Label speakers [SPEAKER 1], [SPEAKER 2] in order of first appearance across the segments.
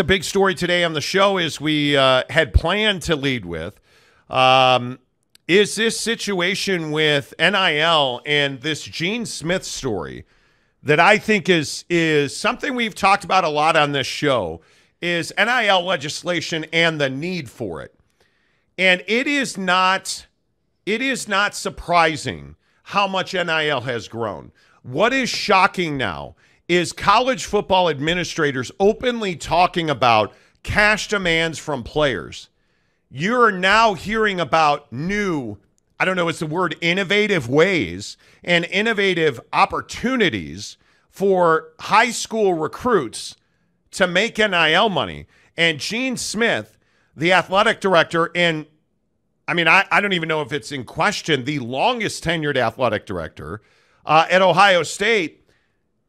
[SPEAKER 1] the big story today on the show is we had planned to lead with is this situation with NIL and this Gene Smith story that I think is something we've talked about a lot on this show, is NIL legislation and the need for it. And it is not surprising how much NIL has grown. What is shocking now is college football administrators openly talking about cash demands from players. You're now hearing about new, I don't know, it's the word, innovative ways and innovative opportunities for high school recruits to make NIL money. And Gene Smith, the athletic director, and I mean, I don't even know if it's in question, the longest tenured athletic director at Ohio State,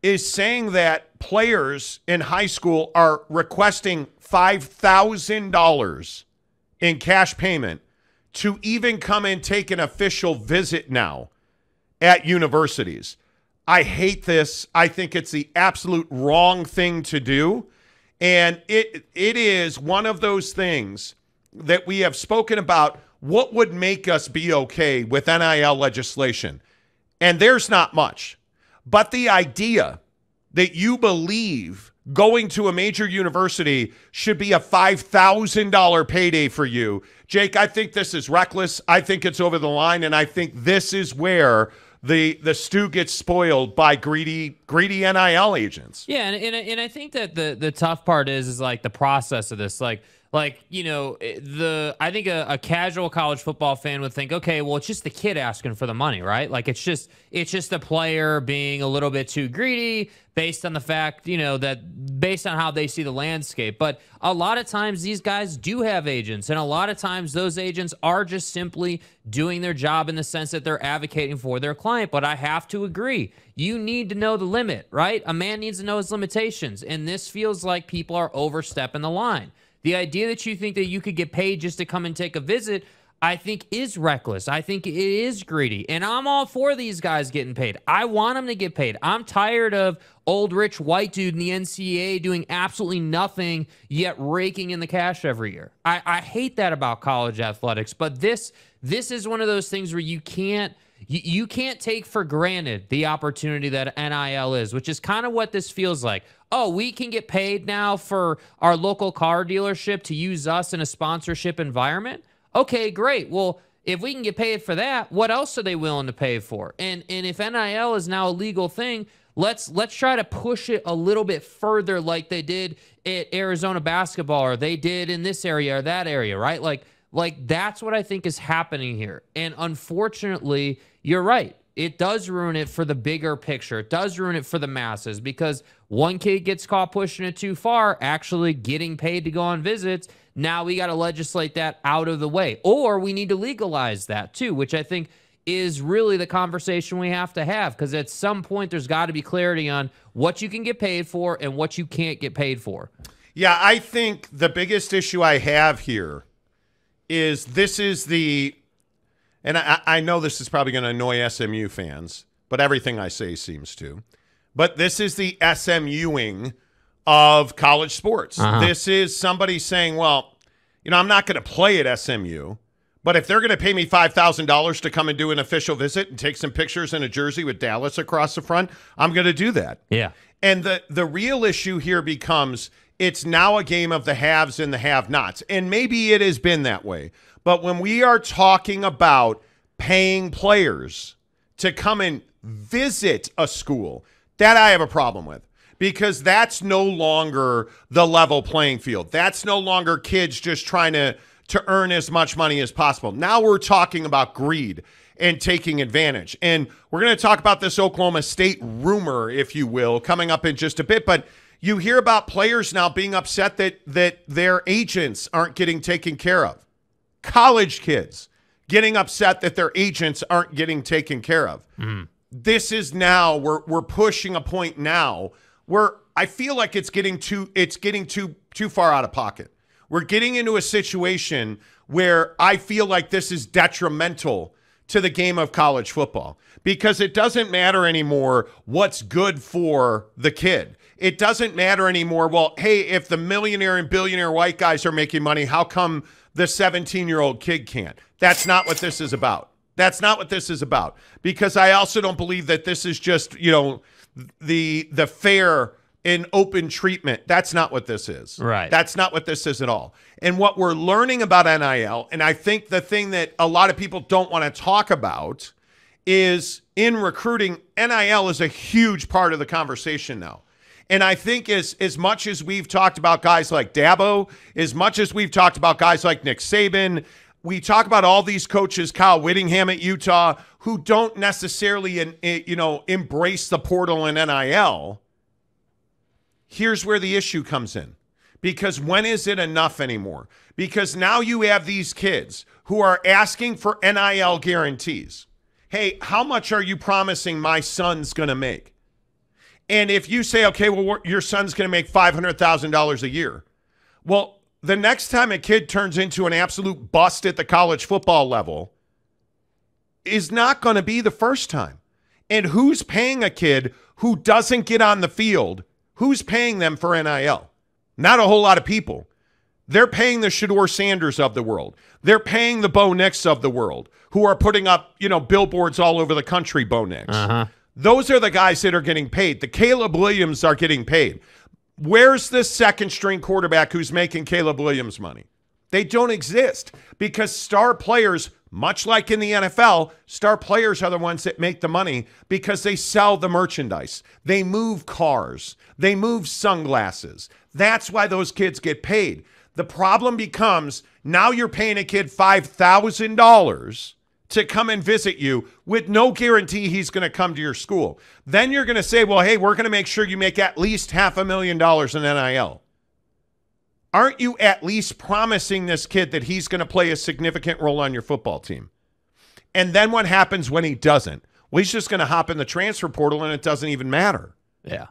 [SPEAKER 1] is saying that players in high school are requesting $5,000 in cash payment to even come and take an official visit now at universities. I hate this. I think it's the absolute wrong thing to do. And it is one of those things that we have spoken about. What would make us be okay with NIL legislation? And there's not much. But the idea that you believe going to a major university should be a $5,000 payday for you, Jake, I think this is reckless. I think it's over the line, and I think this is where the stew gets spoiled by greedy NIL agents.
[SPEAKER 2] Yeah, and I think that the tough part is like the process of this. Like, you know, I think a casual college football fan would think, okay, well, it's just the kid asking for the money, right? Like, it's just the player being a little bit too greedy based on the fact, you know, that based on how they see the landscape. But a lot of times these guys do have agents, and a lot of times those agents are just simply doing their job in the sense that they're advocating for their client. But I have to agree, you need to know the limit, right? A man needs to know his limitations, and this feels like people are overstepping the line. The idea that you think that you could get paid just to come and take a visit, I think is reckless. I think it is greedy. And I'm all for these guys getting paid. I want them to get paid. I'm tired of old rich white dude in the NCAA doing absolutely nothing yet raking in the cash every year. I hate that about college athletics. But this is one of those things where you can't take for granted the opportunity that NIL is, which is kind of what this feels like. Oh, we can get paid now for our local car dealership to use us in a sponsorship environment? Okay, great. Well, if we can get paid for that, what else are they willing to pay for? And if NIL is now a legal thing, let's try to push it a little bit further like they did at Arizona basketball, or they did in this area or that area, right? Like that's what I think is happening here. And unfortunately, you're right. It does ruin it for the bigger picture. It does ruin it for the masses, because one kid gets caught pushing it too far, actually getting paid to go on visits. Now we got to legislate that out of the way. Or we need to legalize that too, which I think is really the conversation we have to have, because at some point there's got to be clarity on what you can get paid for and what you can't get paid for.
[SPEAKER 1] Yeah, I think the biggest issue I have here is and I know this is probably going to annoy SMU fans, but everything I say seems to. But this is the SMUing of college sports. This is somebody saying, well, you know, I'm not going to play at SMU, but if they're going to pay me $5,000 to come and do an official visit and take some pictures in a jersey with Dallas across the front, I'm going to do that.
[SPEAKER 2] Yeah.
[SPEAKER 1] And the real issue here becomes it's now a game of the haves and the have-nots. And maybe it has been that way. But when we are talking about paying players to come and visit a school, that I have a problem with, because that's no longer the level playing field. That's no longer kids just trying to earn as much money as possible. Now we're talking about greed and taking advantage. And we're going to talk about this Oklahoma State rumor, if you will, coming up in just a bit. But you hear about players now being upset that their agents aren't getting taken care of. College kids getting upset that their agents aren't getting taken care of. This is now, we're pushing a point now where I feel like it's getting too far out of pocket. We're getting into a situation where I feel like this is detrimental to the game of college football, because it doesn't matter anymore what's good for the kid. It doesn't matter anymore. Well, hey, if the millionaire and billionaire white guys are making money, how come the 17-year-old kid can't? That's not what this is about. That's not what this is about. Because I also don't believe that this is just, the fair and open treatment. That's not what this is.
[SPEAKER 2] Right.
[SPEAKER 1] That's not what this is at all. And what we're learning about NIL, and I think the thing that a lot of people don't want to talk about is in recruiting, NIL is a huge part of the conversation now. And I think as much as we've talked about guys like Dabo, as much as we've talked about guys like Nick Saban, we talk about all these coaches, Kyle Whittingham at Utah, who don't necessarily, embrace the portal and NIL. Here's where the issue comes in. Because when is it enough anymore? Because now you have these kids who are asking for NIL guarantees. Hey, how much are you promising my son's going to make? And if you say, okay, well, your son's going to make $500,000 a year. Well, the next time a kid turns into an absolute bust at the college football level is not going to be the first time. And who's paying a kid who doesn't get on the field? Who's paying them for NIL? Not a whole lot of people. They're paying the Shedeur Sanders of the world. They're paying the Bo Nix of the world, who are putting up, billboards all over the country, Bo Nix. Those are the guys that are getting paid. The Caleb Williams are getting paid. Where's the second-string quarterback who's making Caleb Williams money? They don't exist because star players, much like in the NFL, star players are the ones that make the money because they sell the merchandise. They move cars. They move sunglasses. That's why those kids get paid. The problem becomes now you're paying a kid $5,000 to come and visit you with no guarantee he's going to come to your school. Then you're going to say, well, hey, we're going to make sure you make at least $500,000 in NIL. Aren't you at least promising this kid that he's going to play a significant role on your football team? And then what happens when he doesn't? Well, he's just going to hop in the transfer portal and it doesn't even matter.
[SPEAKER 2] Yeah.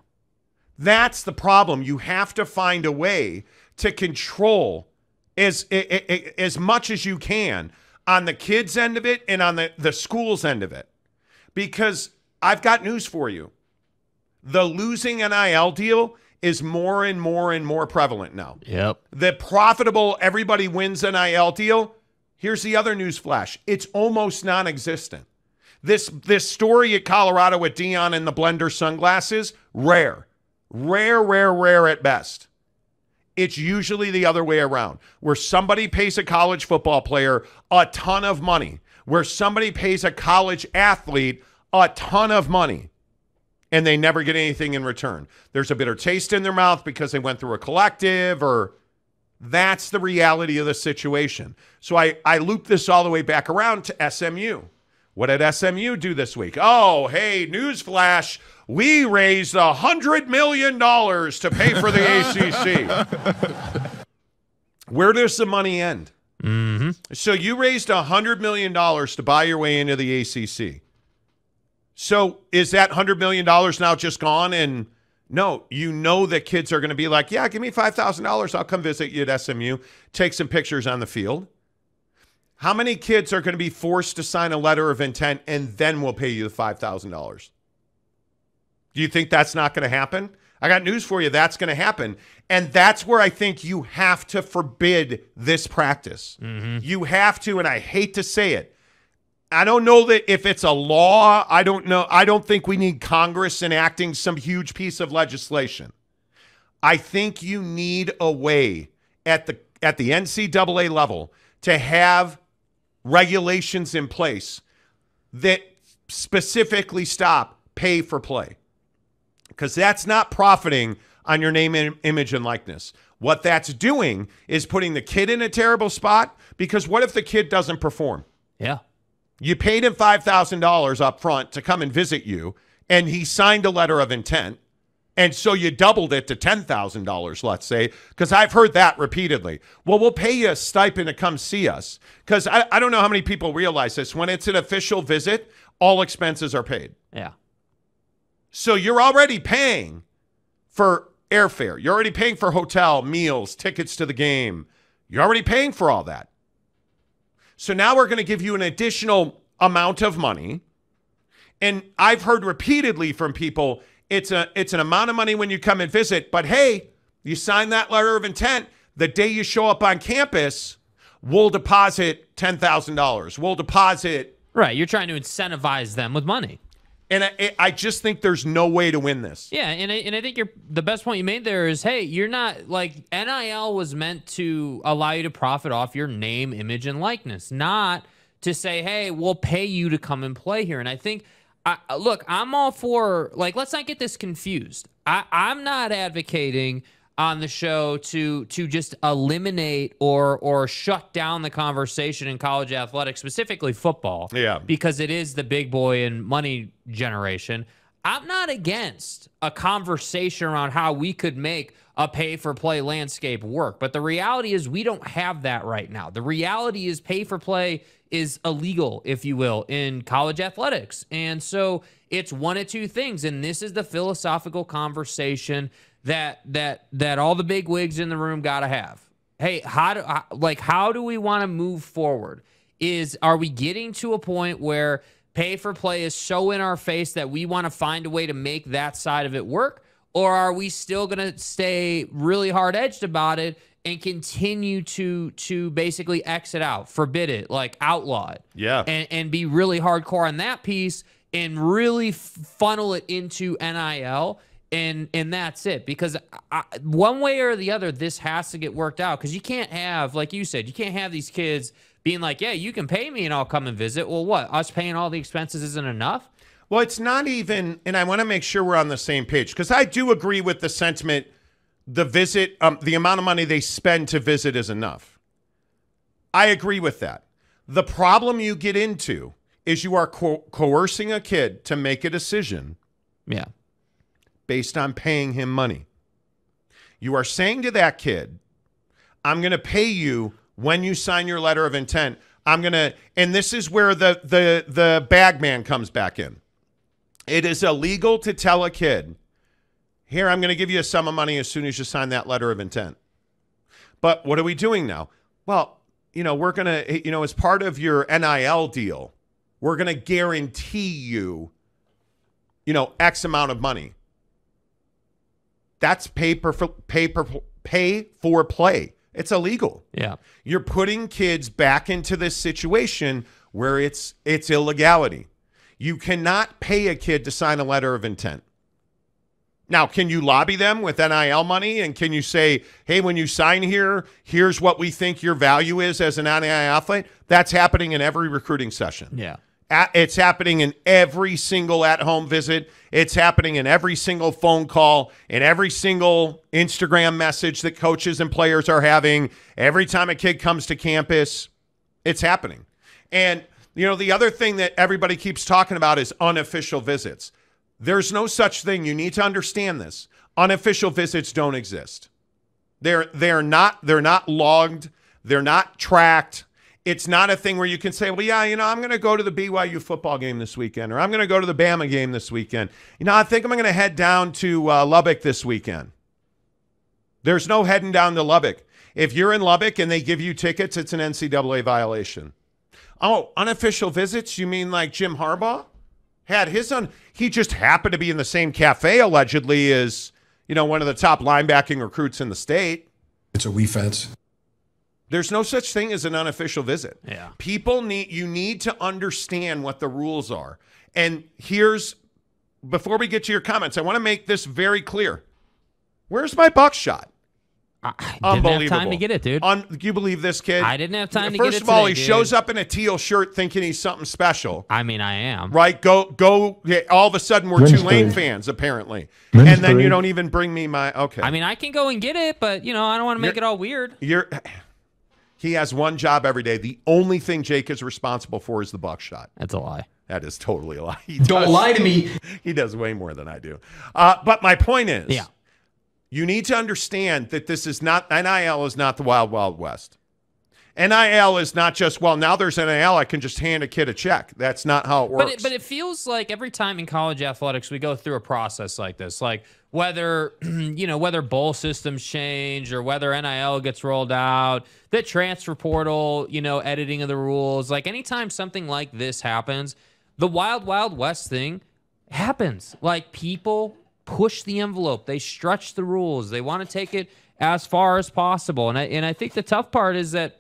[SPEAKER 1] That's the problem. You have to find a way to control as much as you can on the kids' end of it and on the school's end of it. Because I've got news for you. The losing NIL deal is more and more and more prevalent now.
[SPEAKER 2] Yep.
[SPEAKER 1] The profitable everybody wins NIL deal, here's the other news flash. It's almost non-existent. This story at Colorado with Dion and the Blender sunglasses, rare. Rare at best. It's usually the other way around, where somebody pays a college football player a ton of money, where somebody pays a college athlete a ton of money, and they never get anything in return. There's a bitter taste in their mouth because they went through a collective, or that's the reality of the situation. So I loop this all the way back around to SMU. What did SMU do this week? Oh, hey, newsflash. We raised $100 million to pay for the ACC. Where does the money end?
[SPEAKER 2] Mm-hmm.
[SPEAKER 1] So you raised $100 million to buy your way into the ACC. So is that $100 million now just gone? And no, you know that kids are going to be like, yeah, give me $5,000. I'll come visit you at SMU, take some pictures on the field. How many kids are going to be forced to sign a letter of intent and then we'll pay you the $5,000? Do you think that's not going to happen? I got news for you. That's going to happen. And that's where I think you have to forbid this practice.
[SPEAKER 2] Mm-hmm.
[SPEAKER 1] You have to, and I hate to say it. I don't know that if it's a law. I don't know. I don't think we need Congress enacting some huge piece of legislation. I think you need a way at the NCAA level to have regulations in place that specifically stop pay for play. Because that's not profiting on your name, image, and likeness. What that's doing is putting the kid in a terrible spot, because what if the kid doesn't perform?
[SPEAKER 2] Yeah.
[SPEAKER 1] You paid him $5,000 up front to come and visit you, and he signed a letter of intent, and so you doubled it to $10,000, let's say, because I've heard that repeatedly. Well, we'll pay you a stipend to come see us, because I don't know how many people realize this. When it's an official visit, all expenses are paid.
[SPEAKER 2] Yeah.
[SPEAKER 1] So you're already paying for airfare. You're already paying for hotel, meals, tickets to the game. You're already paying for all that. So now we're going to give you an additional amount of money. And I've heard repeatedly from people, It's an amount of money when you come and visit, but hey, you sign that letter of intent. The day you show up on campus, we'll deposit $10,000. We'll deposit.
[SPEAKER 2] Right. You're trying to incentivize them with money.
[SPEAKER 1] And I just think there's no way to win this.
[SPEAKER 2] Yeah, and I think the best point you made there is, hey, you're not, like, NIL was meant to allow you to profit off your name, image, and likeness, not to say, hey, we'll pay you to come and play here. And I think, look, I'm all for, like, let's not get this confused. I'm not advocating on the show to just eliminate or shut down the conversation in college athletics, specifically football.
[SPEAKER 1] Yeah.
[SPEAKER 2] Because it is the big boy and money generation. I'm not against a conversation around how we could make a pay-for-play landscape work. But the reality is we don't have that right now. The reality is pay-for-play is illegal, if you will, in college athletics. And so it's one of two things. And this is the philosophical conversation that all the big wigs in the room got to have. Hey, how do we want to move forward? Are we getting to a point where pay for play is so in our face that we want to find a way to make that side of it work? Or are we still going to stay really hard edged about it and continue to basically exit out, forbid it, like outlaw it?
[SPEAKER 1] Yeah.
[SPEAKER 2] And be really hardcore on that piece and really funnel it into NIL. And that's it, because one way or the other, this has to get worked out, because you can't have, like you said, you can't have these kids being like, yeah, you can pay me and I'll come and visit. Well, what? Us paying all the expenses isn't enough?
[SPEAKER 1] Well, it's not even, and I want to make sure we're on the same page, because I do agree with the sentiment, the visit, the amount of money they spend to visit is enough. I agree with that. The problem you get into is you are coercing a kid to make a decision.
[SPEAKER 2] Yeah.
[SPEAKER 1] Based on paying him money. You are saying to that kid, I'm going to pay you when you sign your letter of intent. I'm going to, and this is where the bag man comes back in. It is illegal to tell a kid, here, I'm going to give you a sum of money as soon as you sign that letter of intent. But what are we doing now? Well, we're going to, as part of your NIL deal, we're going to guarantee you, X amount of money. That's pay for play. It's illegal.
[SPEAKER 2] Yeah.
[SPEAKER 1] You're putting kids back into this situation where it's illegality. You cannot pay a kid to sign a letter of intent. Now, can you lobby them with NIL money? And can you say, hey, when you sign here, here's what we think your value is as an NIL athlete? That's happening in every recruiting session.
[SPEAKER 2] Yeah.
[SPEAKER 1] It's happening in every single at-home visit. It's happening in every single phone call, in every single Instagram message that coaches and players are having. Every time a kid comes to campus, it's happening. And, the other thing that everybody keeps talking about is unofficial visits. There's no such thing. You need to understand this. Unofficial visits don't exist. They're not logged. They're not tracked. It's not a thing where you can say, well, yeah, I'm going to go to the BYU football game this weekend, or I'm going to go to the Bama game this weekend. I think I'm going to head down to Lubbock this weekend. There's no heading down to Lubbock. If you're in Lubbock and they give you tickets, it's an NCAA violation. Oh, unofficial visits? You mean like Jim Harbaugh? Had his he just happened to be in the same cafe, allegedly, as, one of the top linebacking recruits in the state.
[SPEAKER 3] It's a defense.
[SPEAKER 1] There's no such thing as an unofficial visit.
[SPEAKER 2] Yeah.
[SPEAKER 1] You need to understand what the rules are. And before we get to your comments, I want to make this very clear. Where's my buckshot?
[SPEAKER 2] I didn't have time to get it, dude.
[SPEAKER 1] Do you believe this kid?
[SPEAKER 2] I didn't have time to get it.
[SPEAKER 1] First of all,
[SPEAKER 2] today,
[SPEAKER 1] he
[SPEAKER 2] dude.
[SPEAKER 1] shows up in a teal shirt thinking he's something special.
[SPEAKER 2] I mean, I am.
[SPEAKER 1] Right? Go. Yeah, all of a sudden, we're Tulane fans, apparently. And then you don't even bring me my, okay.
[SPEAKER 2] I mean, I can go and get it, but, I don't want to make it all weird.
[SPEAKER 1] He has one job every day. The only thing Jake is responsible for is the buckshot.
[SPEAKER 2] That's a lie.
[SPEAKER 1] That is totally a lie.
[SPEAKER 3] Don't lie to me.
[SPEAKER 1] He does way more than I do. But my point is,
[SPEAKER 2] yeah.
[SPEAKER 1] You need to understand that this is not, NIL is not the Wild Wild West. NIL is not just, well, now there's NIL, I can just hand a kid a check. That's not how it works.
[SPEAKER 2] But it feels like every time in college athletics we go through a process like this, like whether, whether bowl systems change or whether NIL gets rolled out, the transfer portal, editing of the rules, like anytime something like this happens, the Wild Wild West thing happens. Like people push the envelope. They stretch the rules. They want to take it as far as possible. And I think the tough part is that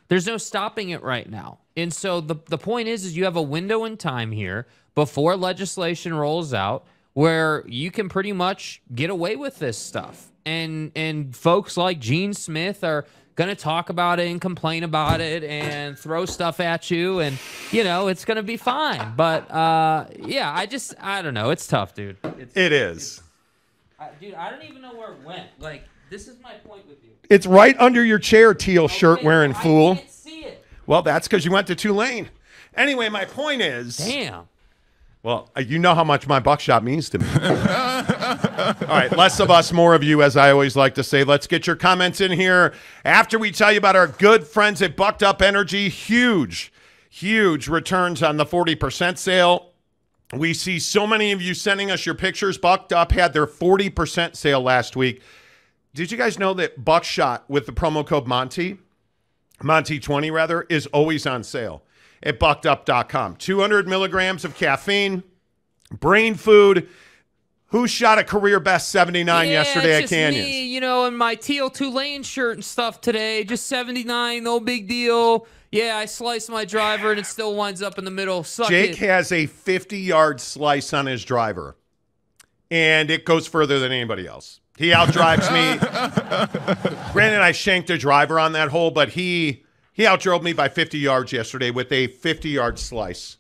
[SPEAKER 2] there's no stopping it right now. And so the point is you have a window in time here before legislation rolls out where you can pretty much get away with this stuff. And folks like Gene Smith are going to talk about it and complain about it and throw stuff at you, and it's going to be fine. But yeah, I don't know. It's tough, dude.
[SPEAKER 1] It is.
[SPEAKER 2] Dude, I don't even know where it went. Like, this is my point with you.
[SPEAKER 1] It's right under your chair, teal shirt wearing fool.
[SPEAKER 2] I can't see it.
[SPEAKER 1] Well, that's because you went to Tulane. Anyway, my point is.
[SPEAKER 2] Damn.
[SPEAKER 1] Well, you know how much my buckshot means to me. All right, less of us, more of you, as I always like to say. Let's get your comments in here after we tell you about our good friends at Bucked Up Energy. Huge returns on the 40% sale. We see so many of you sending us your pictures. Bucked Up had their 40% sale last week. Did you guys know that Buckshot with the promo code Monty20 rather, is always on sale at buckedup.com. 200 milligrams of caffeine, brain food. Who shot a career best 79 yesterday at Canyons?
[SPEAKER 2] Me, in my teal Tulane shirt and stuff today. Just 79, no big deal. Yeah, I sliced my driver and it still winds up in the middle.
[SPEAKER 1] Jake has a 50-yard slice on his driver, and it goes further than anybody else. He outdrives me. Granted, I shanked a driver on that hole, but he outdrove me by 50 yards yesterday with a 50-yard slice.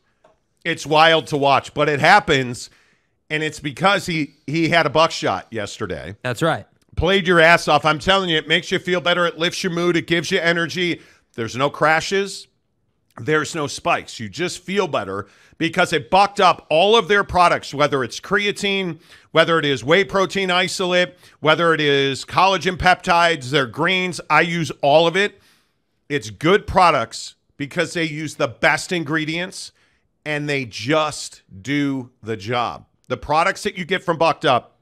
[SPEAKER 1] It's wild to watch, but it happens, and it's because he had a buckshot yesterday.
[SPEAKER 2] That's right.
[SPEAKER 1] Played your ass off. I'm telling you, it makes you feel better. It lifts your mood. It gives you energy. There's no crashes. There's no spikes. You just feel better because it bucked up all of their products, whether it's creatine, whether it is whey protein isolate, whether it is collagen peptides, their greens. I use all of it. It's good products because they use the best ingredients and they just do the job. The products that you get from Bucked Up,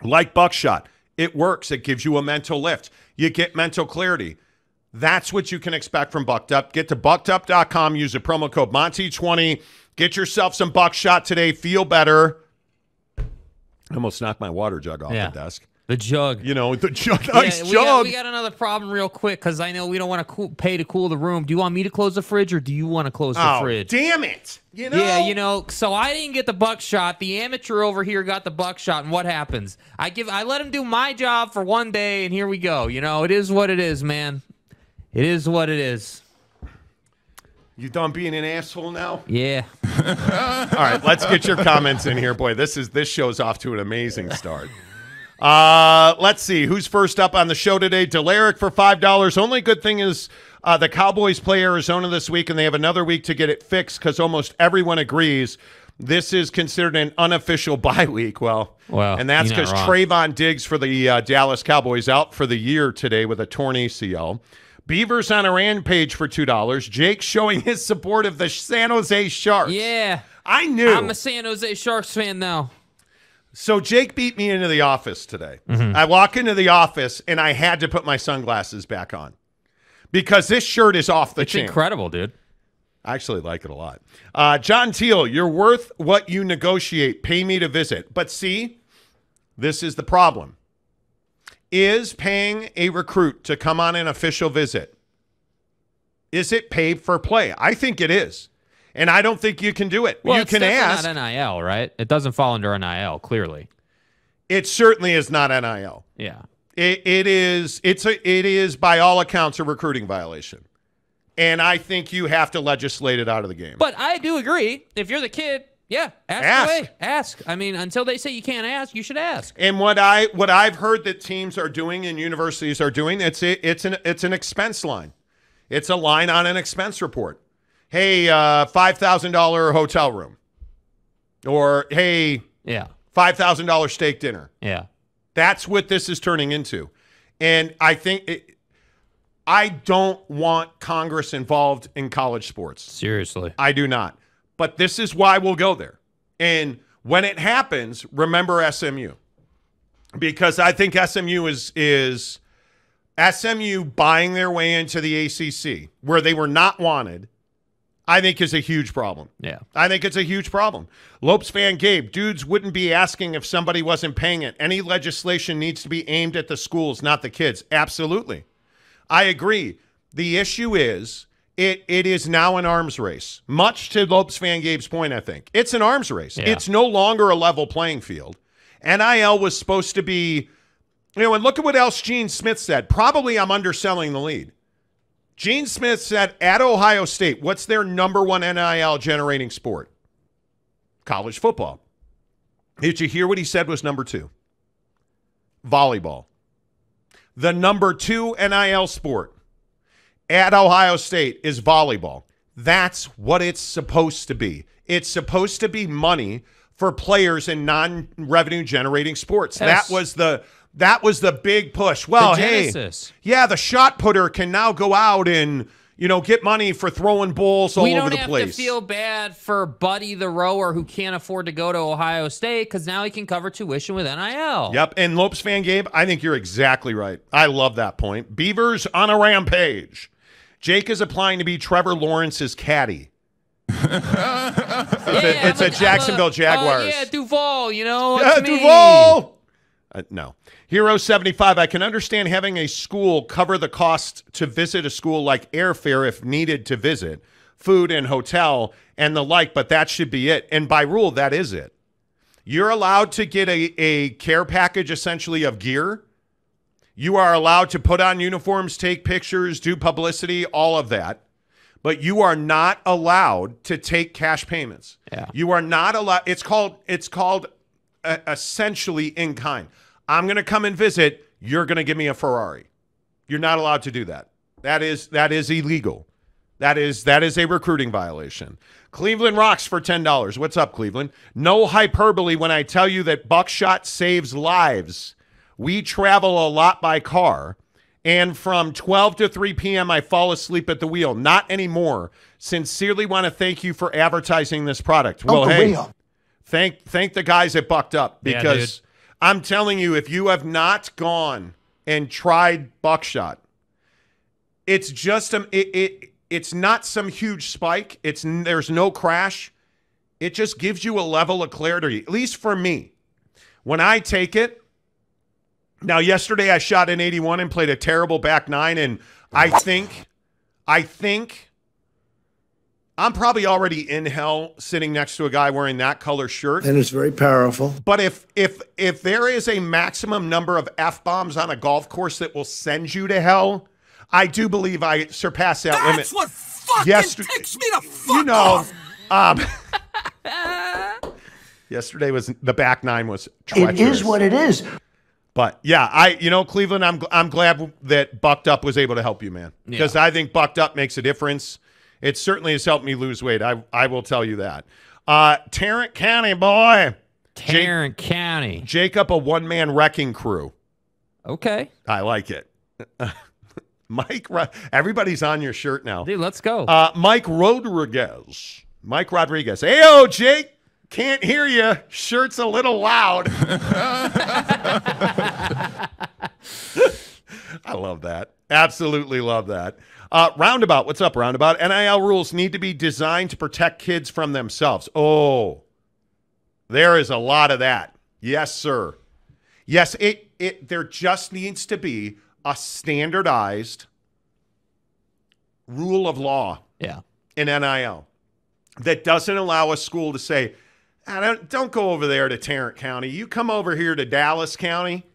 [SPEAKER 1] like Buckshot, it works. It gives you a mental lift. You get mental clarity. That's what you can expect from Bucked Up. Get to buckedup.com. Use the promo code Monty20. Get yourself some Buckshot today. Feel better. I almost knocked my water jug off the desk.
[SPEAKER 2] The jug.
[SPEAKER 1] The jug. Nice jug.
[SPEAKER 2] We got another problem real quick because I know we don't want to pay to cool the room. Do you want me to close the fridge or do you want to close the fridge?
[SPEAKER 1] Damn it.
[SPEAKER 2] Yeah, so I didn't get the buckshot. The amateur over here got the buckshot, and what happens? I let him do my job for one day, and here we go. It is what it is, man. It is what it is.
[SPEAKER 1] You done being an asshole now?
[SPEAKER 2] Yeah.
[SPEAKER 1] All right, let's get your comments in here. Boy, this show's off to an amazing start. Let's see. Who's first up on the show today? Delaric for $5. Only good thing is the Cowboys play Arizona this week, and they have another week to get it fixed because almost everyone agrees this is considered an unofficial bye week. Well, and that's because Trayvon Diggs for the Dallas Cowboys out for the year today with a torn ACL. Beavers on a rampage for $2. Jake showing his support of the San Jose Sharks.
[SPEAKER 2] Yeah.
[SPEAKER 1] I knew.
[SPEAKER 2] I'm a San Jose Sharks fan now.
[SPEAKER 1] So Jake beat me into the office today.
[SPEAKER 2] Mm-hmm.
[SPEAKER 1] I walk into the office, and I had to put my sunglasses back on because this shirt is off the chain.
[SPEAKER 2] It's incredible, dude.
[SPEAKER 1] I actually like it a lot. John Teal, you're worth what you negotiate. Pay me to visit. But see, this is the problem. Is paying a recruit to come on an official visit, is it paid for play? I think it is. And I don't think you can do it.
[SPEAKER 2] Well,
[SPEAKER 1] you can ask.
[SPEAKER 2] It's not NIL, right? It doesn't fall under NIL, clearly.
[SPEAKER 1] It certainly is not NIL.
[SPEAKER 2] Yeah.
[SPEAKER 1] It is by all accounts a recruiting violation. And I think you have to legislate it out of the game.
[SPEAKER 2] But I do agree. If you're the kid, yeah, ask away. Ask. I mean, until they say you can't ask, you should ask.
[SPEAKER 1] And what I've heard that teams are doing and universities are doing, it's an expense line. It's a line on an expense report. Hey, $5,000 hotel room. Or hey, $5,000 steak dinner.
[SPEAKER 2] Yeah.
[SPEAKER 1] That's what this is turning into. And I think I don't want Congress involved in college sports.
[SPEAKER 2] Seriously.
[SPEAKER 1] I do not. But this is why we'll go there. And when it happens, remember SMU. Because I think SMU is SMU buying their way into the ACC, where they were not wanted. I think is a huge problem.
[SPEAKER 2] Yeah.
[SPEAKER 1] I think it's a huge problem. Lopes fan Gabe, dudes wouldn't be asking if somebody wasn't paying it. Any legislation needs to be aimed at the schools, not the kids. Absolutely. I agree. The issue is it is now an arms race. Much to Lopes fan Gabe's point, I think. It's an arms race.
[SPEAKER 2] Yeah.
[SPEAKER 1] It's no longer a level playing field. NIL was supposed to be, and look at what else Gene Smith said. Probably I'm underselling the lead. Gene Smith said at Ohio State, what's their number one NIL generating sport? College football. Did you hear what he said was number 2? Volleyball. The number 2 NIL sport at Ohio State is volleyball. That's what it's supposed to be. It's supposed to be money for players in non-revenue generating sports.
[SPEAKER 2] Yes.
[SPEAKER 1] That was the big push. Well, hey, yeah, the shot putter can now go out and, get money for throwing balls all over the place. We
[SPEAKER 2] don't have to feel bad for Buddy the rower who can't afford to go to Ohio State because now he can cover tuition with NIL.
[SPEAKER 1] Yep, and Lopes fan Gabe, I think you're exactly right. I love that point. Beavers on a rampage. Jake is applying to be Trevor Lawrence's caddy. It's a Jacksonville Jaguars.
[SPEAKER 2] Duval,
[SPEAKER 1] Yeah, Duval. No. Hero 75, I can understand having a school cover the cost to visit a school like airfare if needed to visit, food and hotel and the like, but that should be it. And by rule, that is it. You're allowed to get a care package essentially of gear. You are allowed to put on uniforms, take pictures, do publicity, all of that. But you are not allowed to take cash payments.
[SPEAKER 2] Yeah.
[SPEAKER 1] You are not allowed. It's called essentially in kind. I'm going to come and visit. You're going to give me a Ferrari. You're not allowed to do that. That is illegal. That is a recruiting violation. Cleveland rocks for $10. What's up, Cleveland? No hyperbole when I tell you that buckshot saves lives. We travel a lot by car, and from 12 to 3 p.m. I fall asleep at the wheel. Not anymore. Sincerely want to thank you for advertising this product. Well, hey, thank the guys at Bucked Up because I'm telling you, if you have not gone and tried buckshot, it's just it's not some huge spike. There's no crash. It just gives you a level of clarity, at least for me. When I take it, now yesterday I shot an 81 and played a terrible back nine, and I think I'm probably already in hell sitting next to a guy wearing that color shirt.
[SPEAKER 4] And it's very powerful.
[SPEAKER 1] But if there is a maximum number of F-bombs on a golf course that will send you to hell, I do believe I surpassed that limit.
[SPEAKER 5] That's what fucking ticks me to fuck off.
[SPEAKER 1] Yesterday was the back nine was treacherous.
[SPEAKER 4] It is what it is.
[SPEAKER 1] But yeah, Cleveland, I'm glad that Bucked Up was able to help you, man, because I think Bucked Up makes a difference. It certainly has helped me lose weight. I will tell you that. Tarrant County, boy.
[SPEAKER 2] Tarrant County.
[SPEAKER 1] Jacob, a one-man wrecking crew.
[SPEAKER 2] Okay.
[SPEAKER 1] I like it. Mike, everybody's on your shirt now.
[SPEAKER 2] Dude, let's go.
[SPEAKER 1] Mike Rodriguez. Ayo, Jake. Can't hear you. Shirt's a little loud. I love that. Absolutely love that. Roundabout. What's up, Roundabout? NIL rules need to be designed to protect kids from themselves. Oh, there is a lot of that. Yes, sir. Yes, there just needs to be a standardized rule of law in NIL that doesn't allow a school to say, don't go over there to Tarrant County. You come over here to Dallas County.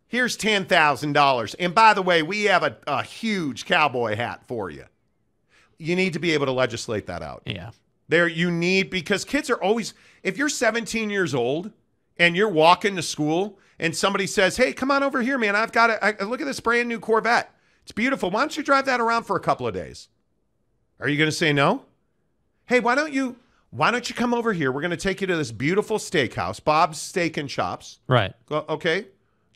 [SPEAKER 1] Here's $10,000. And by the way, we have a huge cowboy hat for you. You need to be able to legislate that out.
[SPEAKER 2] Yeah.
[SPEAKER 1] Because kids are always, if you're 17 years old and you're walking to school and somebody says, hey, come on over here, man. Look at this brand new Corvette. It's beautiful. Why don't you drive that around for a couple of days? Are you going to say no? Hey, why don't you come over here? We're going to take you to this beautiful steakhouse, Bob's Steak and Chops.
[SPEAKER 2] Right.
[SPEAKER 1] Okay.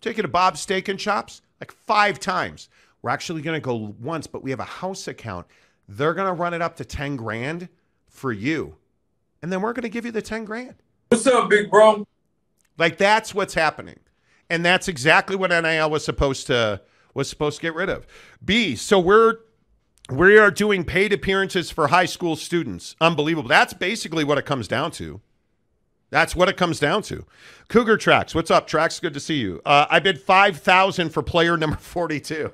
[SPEAKER 1] Take you to Bob's Steak and Chops like 5 times. We're actually going to go once, but we have a house account. They're going to run it up to 10 grand for you. And then we're going to give you the 10 grand.
[SPEAKER 5] What's up, big bro?
[SPEAKER 1] Like that's what's happening. And that's exactly what NIL was supposed to get rid of. B, so we're We are doing paid appearances for high school students. Unbelievable. That's basically what it comes down to. That's what it comes down to. Cougar Tracks, what's up, Tracks? Good to see you. I bid $5,000 for player number 42.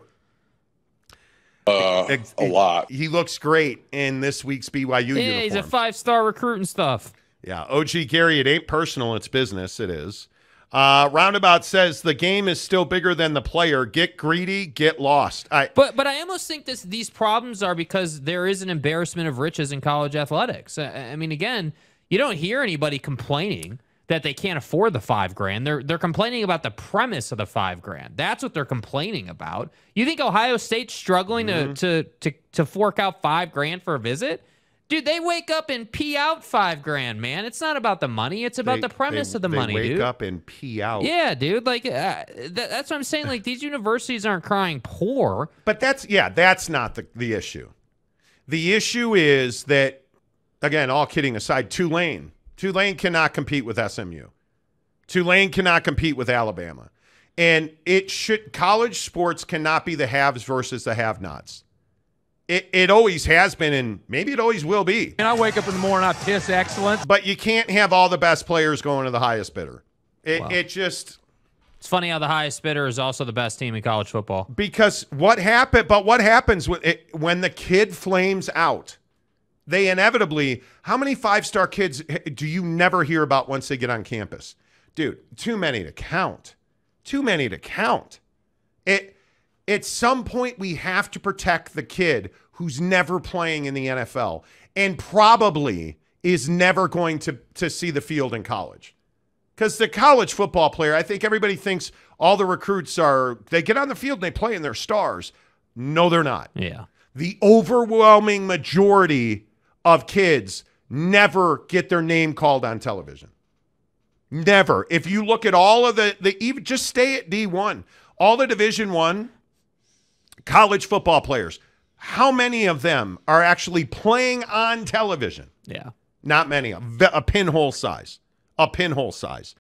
[SPEAKER 6] A lot.
[SPEAKER 1] He looks great in this week's BYU uniform.
[SPEAKER 2] Yeah, he's a 5-star recruit and stuff.
[SPEAKER 1] Yeah, OG Gary, it ain't personal, it's business. It is. Roundabout says the game is still bigger than the player. Get greedy, get lost.
[SPEAKER 2] But I almost think these problems are because there is an embarrassment of riches in college athletics. I mean, again, you don't hear anybody complaining that they can't afford the $5,000. They're complaining about the premise of the $5,000. That's what they're complaining about. You think Ohio State's struggling to fork out $5,000 for a visit? Dude, they wake up and pee out $5,000, man. It's not about the money. It's about the premise of the money, dude.
[SPEAKER 1] They wake up and pee out.
[SPEAKER 2] Yeah, dude. Like that's what I'm saying. Like these universities aren't crying poor.
[SPEAKER 1] But that's not the issue. The issue is that, again, all kidding aside, Tulane cannot compete with SMU. Tulane cannot compete with Alabama. And college sports cannot be the haves versus the have-nots. It always has been, and maybe it always will be.
[SPEAKER 7] And I wake up in the morning, I piss excellence.
[SPEAKER 1] But you can't have all the best players going to the highest bidder.
[SPEAKER 2] It's funny how the highest bidder is also the best team in college football.
[SPEAKER 1] Because what happens when the kid flames out? They inevitably, how many 5-star kids do you never hear about once they get on campus? Dude, too many to count. Too many to count. At some point, we have to protect the kid who's never playing in the NFL and probably is never going to see the field in college. Because the college football player, I think everybody thinks all the recruits they get on the field and they play and they're stars. No, they're not.
[SPEAKER 2] Yeah.
[SPEAKER 1] The overwhelming majority of kids never get their name called on television. Never. If you look at all of even just stay at D1, all the Division I college football players, how many of them are actually playing on television?
[SPEAKER 2] Yeah.
[SPEAKER 1] Not many. A pinhole size. A pinhole size.